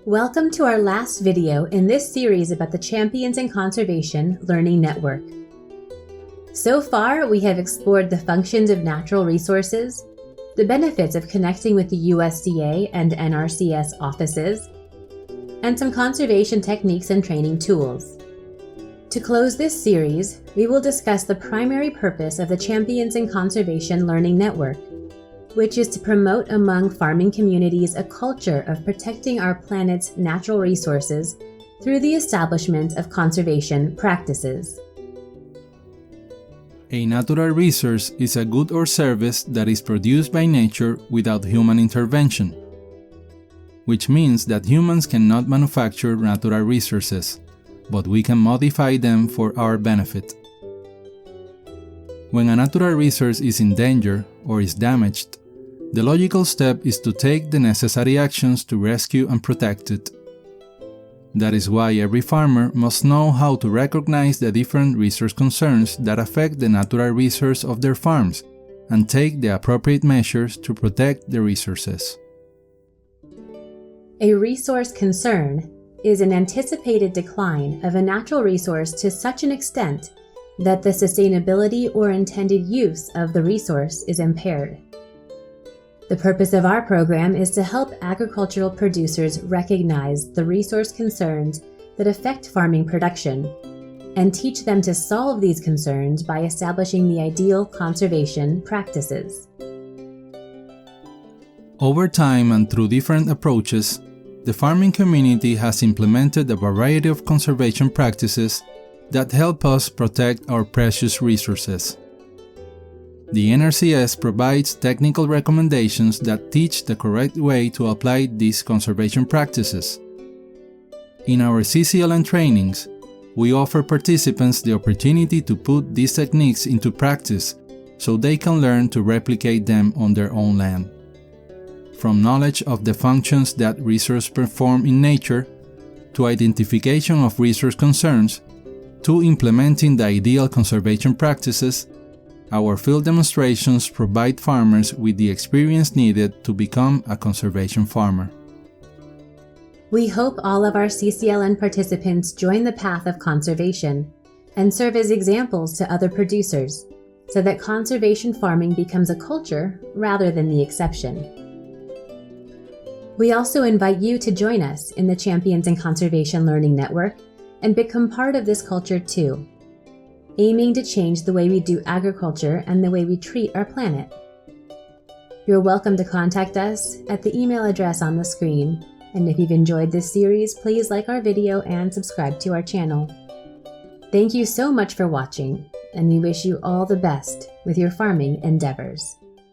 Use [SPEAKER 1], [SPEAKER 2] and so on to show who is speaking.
[SPEAKER 1] Welcome to our last video in this series about the Champions in Conservation Learning Network. So far, we have explored the functions of natural resources, the benefits of connecting with the USDA and Nrcs offices, and some conservation techniques and training tools. To close this series, we will discuss the primary purpose of the Champions in Conservation Learning Network, which is to promote among farming communities a culture of protecting our planet's natural resources through the establishment of conservation practices.
[SPEAKER 2] A natural resource is a good or service that is produced by nature without human intervention, which means that humans cannot manufacture natural resources, but we can modify them for our benefit. When a natural resource is in danger or is damaged, the logical step is to take the necessary actions to rescue and protect it. That is why every farmer must know how to recognize the different resource concerns that affect the natural resource of their farms and take the appropriate measures to protect the resources.
[SPEAKER 1] A resource concern is an anticipated decline of a natural resource to such an extent that the sustainability or intended use of the resource is impaired. The purpose of our program is to help agricultural producers recognize the resource concerns that affect farming production and teach them to solve these concerns by establishing the ideal conservation practices.
[SPEAKER 2] Over time and through different approaches, the farming community has implemented a variety of conservation practices that help us protect our precious resources. The Nrcs provides technical recommendations that teach the correct way to apply these conservation practices. In our Ccln trainings, we offer participants the opportunity to put these techniques into practice so they can learn to replicate them on their own land. From knowledge of the functions that resources perform in nature, to identification of resource concerns, to implementing the ideal conservation practices, our field demonstrations provide farmers with the experience needed to become a conservation farmer.
[SPEAKER 1] We hope all of our Ccln participants join the path of conservation and serve as examples to other producers so that conservation farming becomes a culture rather than the exception. We also invite you to join us in the Champions in Conservation Learning Network and become part of this culture too, aiming to change the way we do agriculture and the way we treat our planet. You're welcome to contact us at the email address on the screen, and if you've enjoyed this series, please like our video and subscribe to our channel. Thank you so much for watching, and we wish you all the best with your farming endeavors.